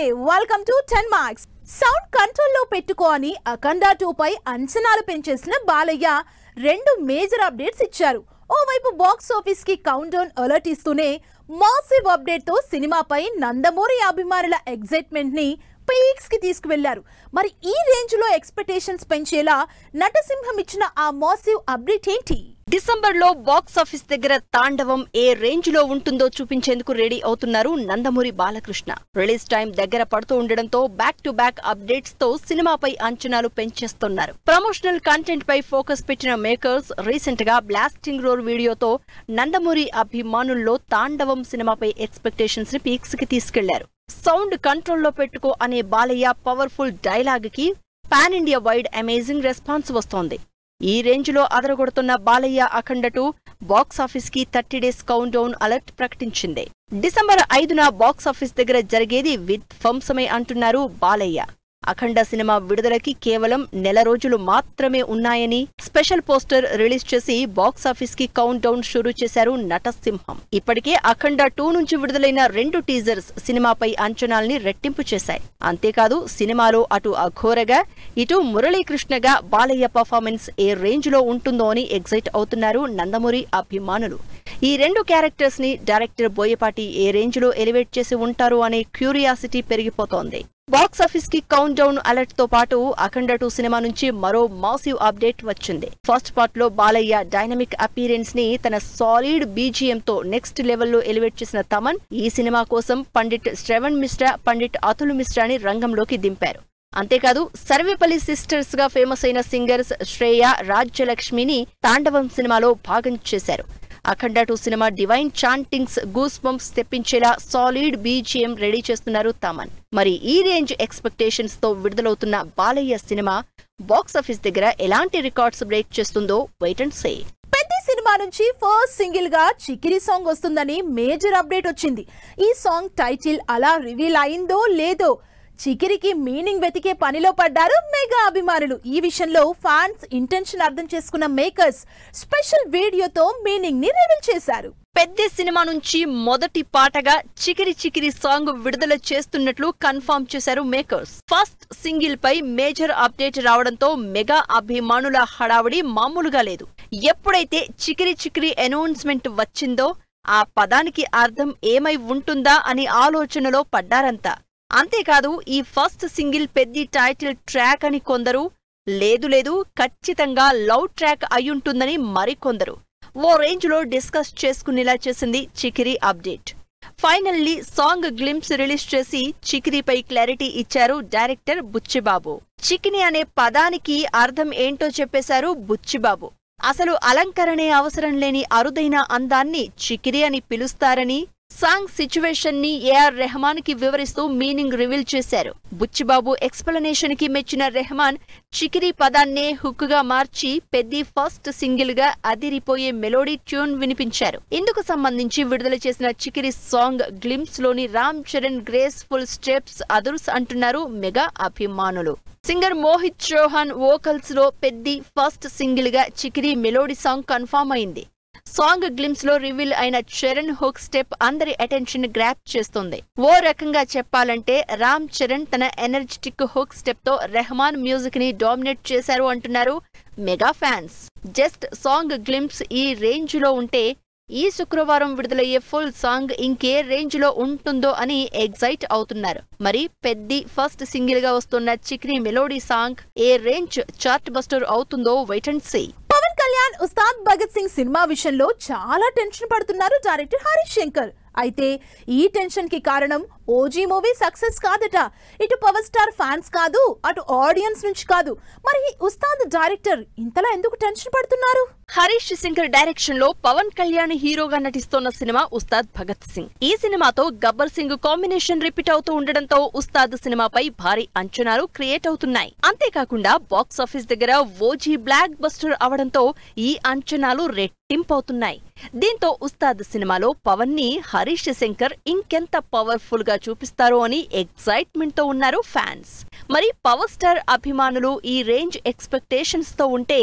Welcome to 10 marks. Sound కంట్రోల్లో పెట్టుకో అని అఖండ 2 పై అంచనాలు పెంచేసిన బాలయ్య రెండు మేజర్ అప్డేట్స్ ఇచ్చారు. ఓవైపు బాక్స్ ఆఫీస్ కి కౌంట్ డౌన్ అలర్ట్ ఇస్తూనే మాసివ్ అప్డేట్ తో సినిమాపై నందమూరి అభిమానుల ఎగ్జైట్మెంట్ ని పీక్స్ కి తీసుకువెళ్లారు. మరి ఈ రేంజ్ లో ఎక్స్పెక్టేషన్స్ పెంచేలా నటసింహం ఇచ్చిన ఆ మాసివ్ అప్డేట్ ఏంటి? డిసెంబర్ లో బాక్స్ ఆఫీస్ దగ్గర తాండవం ఏ రేంజ్ లో ఉంటుందో చూపించేందుకు రెడీ అవుతున్నారు నందమూరి బాలకృష్ణ. రిలీజ్ టైం దగ్గర పడుతూ ఉండడంతో బ్యాక్ టు బ్యాక్ అప్డేట్స్ తో సినిమాపై అంచనాలు పెంచేస్తున్నారు. ప్రమోషనల్ కంటెంట్ పై ఫోకస్ పెట్టిన మేకర్స్ రీసెంట్ గా బ్లాస్టింగ్ రోర్ వీడియోతో నందమూరి అభిమానుల్లో తాండవం సినిమాపై ఎక్స్పెక్టేషన్స్ ని పీక్స్ కి తీసుకెళ్లారు. సౌండ్ కంట్రోల్లో పెట్టుకో అనే బాలయ్య పవర్ఫుల్ డైలాగ్ కి pan India wide amazing response వస్తోంది. ఈ రేంజ్ లో అదరగొడుతున్న బాలయ్య అఖండ 2 బాక్స్ ఆఫీస్ కి 30 డేస్ కౌంట్ డౌన్ అలర్ట్ ప్రకటించింది. డిసెంబర్ 5న బాక్స్ ఆఫీస్ దగ్గర జరిగేది విధ్వంసమే అంటున్నారు బాలయ్య. అఖండ సినిమా విడుదలకి కేవలం నెల రోజులు మాత్రమే ఉన్నాయని స్పెషల్ పోస్టర్ రిలీజ్ చేసి బాక్స్ ఆఫీస్ కి కౌంట్ డౌన్ షురూ చేశారు నటసింహం. ఇప్పటికే అఖండ 2 నుంచి విడుదలైన 2 టీజర్స్ సినిమాపై అంచనాల్ని రెట్టింపు చేశాయి. అంతేకాదు సినిమాలో అటు అఘోరగా ఇటు మురళీకృష్ణగా బాలయ్య పర్ఫార్మెన్స్ ఏ రేంజ్ లో ఉంటుందో అని ఎగ్జైట్ అవుతున్నారు నందమూరి అభిమానులు. ఈ 2 క్యారెక్టర్స్ ని డైరెక్టర్ బోయపాటి ఏ రేంజ్ లో ఎలివేట్ చేసి ఉంటారు అనే క్యూరియాసిటీ పెరిగిపోతోంది. బాక్స్ ఆఫీస్ కి కౌంట్ డౌన్ అలర్ట్ తో పాటు అఖండ 2 సినిమా నుంచి మరో మాసివ్ అప్డేట్ వచ్చింది. ఫస్ట్ పార్ట్ లో బాలయ్య డైనమిక్ అపీరెన్స్ ని తన సాలిడ్ బీజిఎం తో నెక్స్ట్ లెవెల్లో ఎలివేట్ చేసిన తమన్ ఈ సినిమా కోసం పండిట్ శ్రవణ్ మిశ్రా, పండిట్ అతుల్ మిశ్రాని రంగంలోకి దింపారు. అంతేకాదు సర్వేపల్లి సిస్టర్స్ గా ఫేమస్ అయిన సింగర్స్ శ్రేయ, రాజ్యలక్ష్మిని తాండవం సినిమాలో భాగం చేశారు. Akhanda 2 cinema divine chantings, goose bumps తెప్పించేలా సాలిడ్ బీజిఎం రెడీ చేస్తున్నారు తమన్. మరి ఈ రేంజ్ ఎక్స్పెక్టేషన్స్ తో విడుదలవుతున్న బాలయ్య సినిమా బాక్స్ ఆఫీస్ దగ్గర ఎలాంటి రికార్డ్స్ బ్రేక్ చేస్తుందో వెయిట్ అండ్ సీ. పెద్ద సినిమా నుంచి ఫస్ట్ సింగిల్ గా చికిరి సాంగ్ వస్తుందని మేజర్ అప్డేట్ వచ్చింది. ఈ సాంగ్ టైటిల్ అలా రివీల్ అయిందో లేదో చికిరికి మీనింగ్ వెతికే పనిలో పడ్డారు మెగా అభిమానులు. ఈ విషయంలో ఫ్యాన్స్ ఇంటెన్షన్ అర్థం చేసుకున్న మేకర్స్ స్పెషల్ వీడియోతో మీనింగ్ ని రివీల్ చేశారు. పెద్ద సినిమా నుంచి మొదటి పాటగా చికిరి చికిరి సాంగ్ విడుదల చేస్తున్నట్లు కన్ఫర్మ్ చేశారు మేకర్స్. ఫస్ట్ సింగిల్ పై మేజర్ అప్డేట్ రావడంతో మెగా అభిమానుల హడావుడి మామూలుగా లేదు. ఎప్పుడైతే చికిరి చికిరి అనౌన్స్మెంట్ వచ్చిందో ఆ పదానికి అర్థం ఏమై ఉంటుందా అని ఆలోచనలో పడ్డారంతా. అంతేకాదు ఈ ఫస్ట్ సింగిల్ పెద్ద టైటిల్ ట్రాక్ అని కొందరు, లేదు ఖచ్చితంగా లవ్ ట్రాక్ అయ్యుంటుందని మరికొందరు ఓ రేంజ్ లో డిస్కస్ చేసుకునేలా చేసింది Chikiri update. Finally song glimpse release చేసి చికిరిపై క్లారిటీ ఇచ్చారు డైరెక్టర్ బుచ్చిబాబు. చికిని అనే పదానికి అర్థం ఏంటో చెప్పేశారు బుచ్చిబాబు. అసలు అలంకరణే అవసరం లేని అరుదైన అందాన్ని చికిరి అని పిలుస్తారని సాంగ్ సిచ్యువేషన్ ని ఏఆర్ రెహమాన్ కి వివరిస్తూ మీనింగ్ రివీల్ చేశారు. బుచ్చిబాబు ఎక్స్ప్లెనేషన్ కి మెచ్చిన రెహమాన్ చికిరి పదాన్నే హుక్ గా మార్చి పెద్ద ఫస్ట్ సింగిల్ గా అదిరిపోయే మెలోడీ ట్యూన్ వినిపించారు. ఇందుకు సంబంధించి విడుదల చేసిన చికిరి సాంగ్ గ్లింప్స్ లోని రామ్ చరణ్ గ్రేస్ఫుల్ స్టెప్స్ అదుర్స్ అంటున్నారు మెగా అభిమానులు. సింగర్ మోహిత్ చౌహాన్ వోకల్స్ లో పెద్ద ఫస్ట్ సింగిల్ గా చికిరి మెలోడీ సాంగ్ కన్ఫర్మ్ అయింది. సాంగ్ గ్లిమ్స్ లో రివీల్ అయిన చరణ్ హుక్ స్టెప్ అందరి అటెన్షన్ గ్రాప్ చేస్తుంది. ఓ రకంగా చెప్పాలంటే రామ్ చరణ్ తన ఎనర్జెటిక్ హుక్ స్టెప్ తో రెహమాన్ మ్యూజిక్ ని డామినేట్ చేశారు అంటున్నారు mega fans. Just song glimpse ఈ రేంజ్ లో ఉంటే ఈ శుక్రవారం విడుదలయ్యే ఫుల్ సాంగ్ ఇంకే రేంజ్ లో ఉంటుందో అని ఎగ్జైట్ అవుతున్నారు. మరి పెద్ద ఫస్ట్ సింగిల్ గా వస్తున్న చిక్రీ మెలోడీ సాంగ్ ఏ రేంజ్ చార్ట్ బస్టర్ అవుతుందో wait and see. Pawan Kalyan Ustaad Bhagat Singh cinema విషయంలో చాలా టెన్షన్ పడుతున్నారు డైరెక్టర్ హరీష్ శంకర్. అయితే ఈ టెన్షన్ కి కారణం ఓజీ మూవీ సక్సెస్ కాదట. ఇటు పవర్ స్టార్ ఫ్యాన్స్ కాదు, అటు ఆడియన్స్ నుంచి కాదు. మరి ఉస్తాద్ డైరెక్టర్ ఇంతలా ఎందుకు టెన్షన్ పడుతున్నారు? హరీష్ శంకర్ డైరెక్షన్ లో పవన్ కళ్యాణ్ హీరోగా నటిస్తోన్న సినిమా ఉస్తాద్ భగత్ సింగ్. ఈ సినిమాతో గబ్బర్ సింగ్ కాంబినేషన్ రిపీట్ అవుతూ ఉండడంతో ఉస్తాద్ సినిమాపై భారీ అంచనాలు క్రియేట్ అవుతున్నాయి. అంతేకాకుండా బాక్స్ ఆఫీస్ దగ్గర ఓజీ బ్లాక్ బస్టర్ అవడంతో ఈ అంచనాలు రెట్టింపవుతున్నాయి. దీంతో ఉస్తాద్ సినిమాలో పవన్ ని హరీష్ శంకర్ ఇంకెంత పవర్ఫుల్ గా చూపిస్తారో అని ఎక్సైట్మెంట్ తో ఉన్నారు ఫ్యాన్స్. మరి పవర్ స్టార్ అభిమానులు ఈ రేంజ్ ఎక్స్పెక్టేషన్స్ తో ఉంటే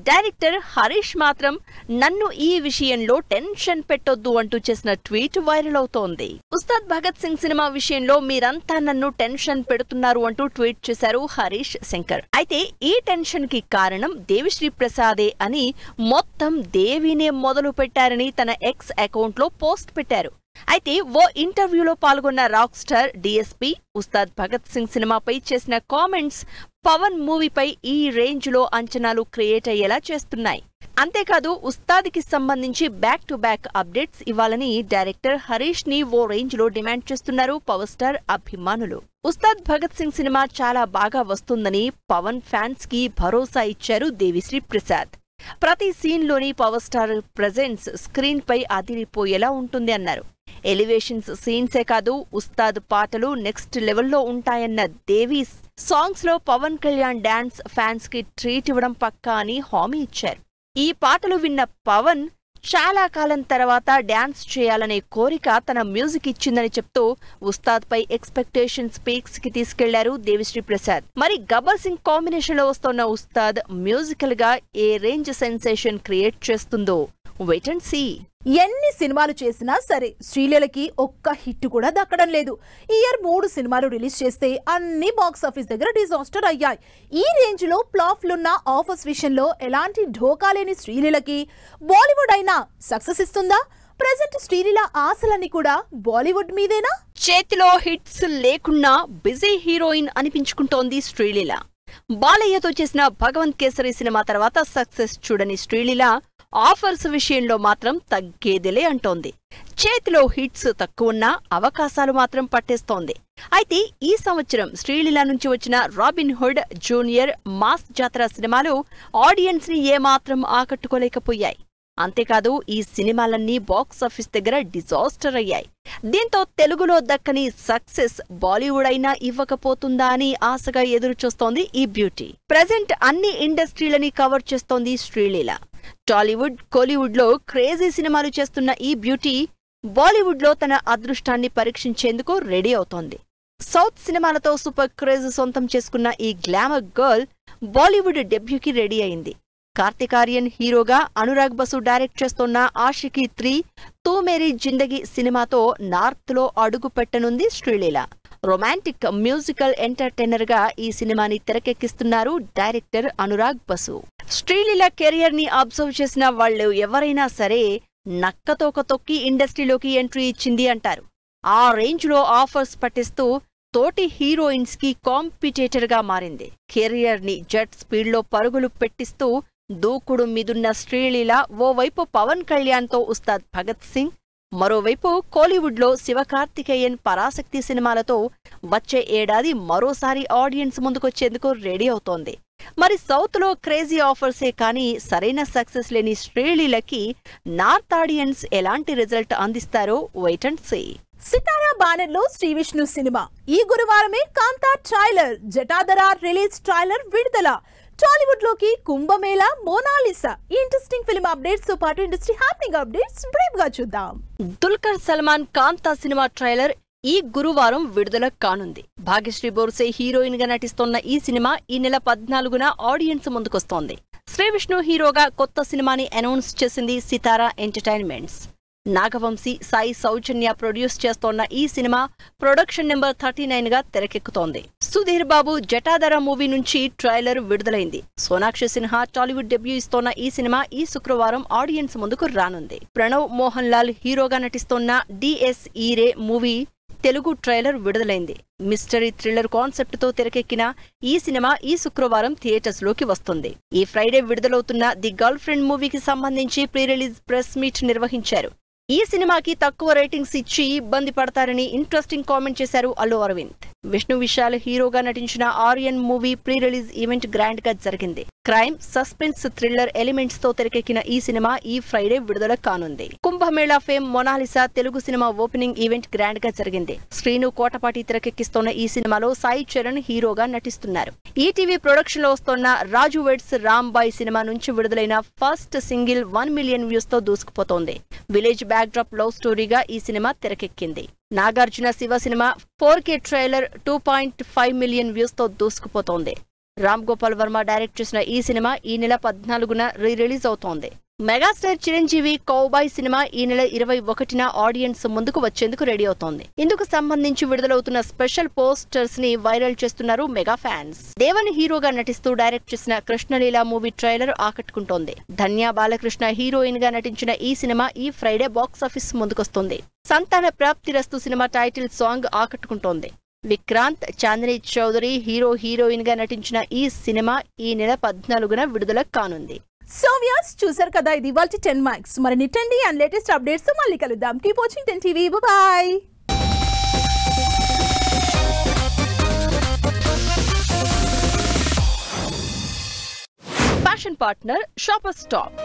డైరెక్టర్ హరీష్ మాత్రం నన్ను ఈ విషయంలో టెన్షన్ పెట్టొద్దు అంటూ చేసిన ట్వీట్ వైరల్ అవుతోంది. ఉస్తాద్ భగత్ సింగ్ సినిమా విషయంలో మీరంతా నన్ను టెన్షన్ పెడుతున్నారు అంటూ ట్వీట్ చేశారు హరీష్ శంకర్. అయితే ఈ టెన్షన్ కి కారణం దేవిశ్రీ ప్రసాదే అని మొత్తం దేవినే మొదలు పెట్టారని తన ఎక్స్ అకౌంట్ లో పోస్ట్ పెట్టారు. అయితే ఓ ఇంటర్వ్యూలో పాల్గొన్న rock star DSP Ustaad Bhagat Singh సినిమాపై చేసిన కామెంట్స్ పవన్ మూవీపై ఈ రేంజ్ లో అంచనాలు క్రియేట్ అయ్యేలా చేస్తున్నాయి. అంతేకాదు ఉస్తాద్కి సంబంధించి బ్యాక్ టు బ్యాక్ అప్డేట్స్ ఇవ్వాలని డైరెక్టర్ హరీష్ ని ఓ రేంజ్ లో డిమాండ్ చేస్తున్నారు పవర్ స్టార్ అభిమానులు. ఉస్తాద్ భగత్ సింగ్ సినిమా చాలా బాగా వస్తుందని పవన్ ఫ్యాన్స్ కి భరోసా ఇచ్చారు దేవిశ్రీ ప్రసాద్. ప్రతి సీన్ లోని పవర్ స్టార్ ప్రెజెన్స్ స్క్రీన్ పై అదిరిపోయేలా ఉంటుంది అన్నారు. ఎలివేషన్స్ సీన్సే కాదు ఉస్తాద్ పాటలు నెక్స్ట్ లెవెల్లో ఉంటాయన్న దేవి సాంగ్స్ లో పవన్ కళ్యాణ్ డాన్స్ ఫ్యాన్స్ కి ట్రీట్ ఇవ్వడం పక్కా అని హామీ ఇచ్చారు. ఈ పాటలు విన్న పవన్ చాలా కాలం తర్వాత డాన్స్ చేయాలనే కోరిక తన మ్యూజిక్ ఇచ్చిందని చెప్తూ ఉస్తాద్ పై ఎక్స్పెక్టేషన్స్ పీక్స్ కి తీసుకెళ్లారు దేవిశ్రీ ప్రసాద్. మరి గబ్బర్ సింగ్ కాంబినేషన్ లో వస్తున్న ఉస్తాద్ మ్యూజికల్ గా ఏ రేంజ్ సెన్సేషన్ క్రియేట్ చేస్తుందో వెయిట్ అండ్ సీ. ఎన్ని సినిమాలు చేసినా సరే శ్రీలీలకి ఒక్క హిట్ కూడా దక్కడం లేదు. ఈ ఇయర్ 3 సినిమాలు రిలీజ్ చేస్తే అన్ని బాక్స్ ఆఫీస్ దగ్గర డిజాస్టర్ అయ్యాయి. ఈ రేంజ్ లో ఫ్లాప్లున్న ఆఫర్స్ విషయంలో ఎలాంటి ఢోకా లేని శ్రీలీలకి బాలీవుడ్ అయినా సక్సెస్ ఇస్తుందా? ప్రెజెంట్ శ్రీలీల ఆశలన్నీ కూడా బాలీవుడ్ మీదేనా? చేతిలో హిట్స్ లేకున్నా బిజీ హీరోయిన్ అనిపించుకుంటోంది శ్రీలీల. బాలయ్యతో చేసిన భగవంత్ కేసరి సినిమా తర్వాత సక్సెస్ చూడని శ్రీలీల ఆఫర్స్ విషయంలో మాత్రం తగ్గేదిలే అంటోంది. చేతిలో హిట్స్ తక్కువున్నా అవకాశాలు మాత్రం పట్టేస్తోంది. అయితే ఈ సంవత్సరం శ్రీలీల నుంచి వచ్చిన రాబిన్ హుడ్, జూనియర్, మాస్ జాతర సినిమాలు ఆడియన్స్ ని ఏమాత్రం ఆకట్టుకోలేకపోయాయి. అంతేకాదు ఈ సినిమాలన్నీ బాక్సాఫీస్ దగ్గర డిజాస్టర్ అయ్యాయి. దీంతో తెలుగులో దక్కని సక్సెస్ బాలీవుడ్ అయినా ఇవ్వకపోతుందా అని ఆశగా ఎదురుచూస్తోంది ఈ బ్యూటీ. ప్రెజెంట్ అన్ని ఇండస్ట్రీలని కవర్ చేస్తోంది శ్రీలీల. టాలీవుడ్, కోలీవుడ్ లో క్రేజీ సినిమాలు చేస్తున్న ఈ బ్యూటీ బాలీవుడ్ లో తన అదృష్టాన్ని పరీక్షించేందుకు రెడీ అవుతోంది. సౌత్ సినిమాలతో సూపర్ క్రేజ్ సొంతం చేసుకున్న ఈ గ్లామర్ గర్ల్ బాలీవుడ్ డెబ్యూకి రెడీ అయింది. కార్తిక్ ఆర్యన్ హీరోగా అనురాగ్ బసు డైరెక్ట్ చేస్తున్న ఆషికీ 3 తూ మేరీ జిందగీ సినిమాతో నార్త్ లో అడుగు పెట్టనుంది శ్రీలీల. రొమాంటిక్ మ్యూజికల్ ఎంటర్టైనర్ గా ఈ సినిమాని తెరకెక్కిస్తున్నారు డైరెక్టర్ అనురాగ్ బసు. శ్రీలీల కెరియర్ ని అబ్జర్వ్ చేసిన వాళ్ళు ఎవరైనా సరే నక్కతోక తొక్కి ఇండస్ట్రీలోకి ఎంట్రీ ఇచ్చింది అంటారు. ఆ రేంజ్ లో ఆఫర్స్ పట్టిస్తూ తోటి హీరోయిన్స్ కి కాంపిటేటర్ గా మారింది. కెరియర్ ని జెట్ స్పీడ్ లో పరుగులు పెట్టిస్తూ దూకుడు మీదున్న శ్రీలీల ఓవైపు పవన్ కళ్యాణ్ తో ఉస్తాద్ భగత్ సింగ్, మరోవైపు కోలీవుడ్ లో శివకార్తికేయన్, పరాశక్తి సినిమాలతో వచ్చే ఏడాది మరోసారి ఆడియన్స్ ముందుకొచ్చేందుకు రెడీ అవుతోంది. మరి సౌత్ లో క్రేజీ ఆఫర్సే కానీ సరైన సక్సెస్ లేని శ్రీలీలకి నార్త్ ఆడియన్స్ ఎలాంటి రిజల్ట్ అందిస్తారో wait and see. Sithara banner లో శ్రీ విష్ణు సినిమా ఈ గురువారమే Kaantha trailer, Jatadhara release trailer విడుదల. టాలీవుడ్ లోకి కుంభమేళా, మోనాలిసా ఈ ఇంట్రెస్టింగ్ ఫిల్మ్ అప్డేట్స్ తో పాటు ఇండస్ట్రీ హ్యాపెనింగ్ అప్డేట్స్ బ్రీఫ్ గా చూద్దాం. దుల్కర్ సల్మాన్ కాంతా సినిమా ట్రైలర్ ఈ గురువారం విడుదల కానుంది. భాగ్యశ్రీ బోర్సే హీరోయిన్ గా నటిస్తోన్న ఈ సినిమా ఈ నెల 14న ఆడియన్స్ ముందుకొస్తోంది. శ్రీ విష్ణు హీరోగా కొత్త సినిమాని అనౌన్స్ చేసింది సితారా ఎంటర్టైన్మెంట్స్. నాగవంశీ, సాయి సౌజన్య ప్రొడ్యూస్ చేస్తోన్న ఈ సినిమా ప్రొడక్షన్ నెంబర్ 39 గా తెరకెక్కుతోంది. సుధీర్ బాబు జటాధర మూవీ నుంచి ట్రైలర్ విడుదలైంది. సోనాక్షి సిన్హా టాలీవుడ్ డెబ్యూ ఇస్తోన్న ఈ సినిమా ఈ శుక్రవారం ఆడియన్స్ ముందుకు రానుంది. ప్రణవ్ మోహన్ లాల్ హీరోగా నటిస్తోన్న డిఎస్ ఈరే మూవీ తెలుగు ట్రైలర్ విడుదలైంది. మిస్టరీ థ్రిల్లర్ కాన్సెప్ట్ తో తెరకెక్కిన ఈ సినిమా ఈ శుక్రవారం థియేటర్స్ లోకి వస్తుంది. ఈ ఫ్రైడే విడుదలవుతున్న ది గర్ల్ ఫ్రెండ్ మూవీకి సంబంధించి ప్రీ రిలీజ్ ప్రెస్ మీట్ నిర్వహించారు. ఈ సినిమాకి తక్కువ రేటింగ్స్ ఇచ్చి ఇబ్బంది పడతారని ఇంట్రెస్టింగ్ కామెంట్ చేశారు అల్లు అరవింద్. విష్ణు విశాల్ హీరోగా నటించిన Aryan movie pre release event grand గా జరిగింది. క్రైమ్, సస్పెన్స్, థ్రిల్లర్ ఎలిమెంట్స్ తో తెరకెక్కిన ఈ సినిమా ఈ ఫ్రైడే విడుదల కానుంది. Kumbh Mela fame Monalisa Telugu cinema opening event grand గా జరిగింది. శ్రీను కోటపాటి తెరకెక్కిస్తోన్న ఈ సినిమాలో సాయి చరణ్ హీరోగా నటిస్తున్నారు. ఈటీవీ ప్రొడక్షన్ లో వస్తోన్న రాజు వెడ్స్ రాంబాయ్ సినిమా నుంచి విడుదలైన ఫస్ట్ సింగిల్ 1 మిలియన్ వ్యూస్ తో దూసుకుపోతోంది. విలేజ్ బ్యాక్ డ్రాప్ లవ్ స్టోరీగా ఈ సినిమా తెరకెక్కింది. Nagarjuna Shiva cinema 4K trailer 2.5 million views తో దూసుకుపోతోంది. రామ్ గోపాల్ వర్మ డైరెక్ట్ చేసిన ఈ సినిమా ఈ నెల 14న రిలీజ్ అవుతోంది. మెగాస్టార్ చిరంజీవి కౌబాయ్ సినిమా ఈ నెల 21న ఆడియన్స్ ముందుకు వచ్చేందుకు రెడీ అవుతోంది. ఇందుకు సంబంధించి విడుదలవుతున్న స్పెషల్ పోస్టర్స్ ని వైరల్ చేస్తున్నారు మెగా ఫ్యాన్స్. దేవన్ హీరోగా నటిస్తూ డైరెక్ట్ చేసిన కృష్ణలీల మూవీ ట్రైలర్ ఆకట్టుకుంటోంది. ధన్య బాలకృష్ణ హీరోయిన్ గా నటించిన ఈ సినిమా ఈ ఫ్రైడే బాక్సాఫీస్ ముందుకొస్తుంది. Santhana Prapthirasthu cinema title song ఆకట్టుకుంటోంది. విక్రాంత్, చాందిని చౌదరి హీరోయిన్ గా నటించిన ఈ సినిమా ఈ నెల 14న విడుదల కానుంది. సో వ్యూయర్స్ చూసారు కదా, ఇది ఇవాల్టి 10 మార్క్స్. మరి నిట్టండి అండ్ లేటెస్ట్ అప్డేట్స్ తో మళ్ళీ కలుద్దాం. Keep watching 10 TV. Bye. Fashion partner shopper stop.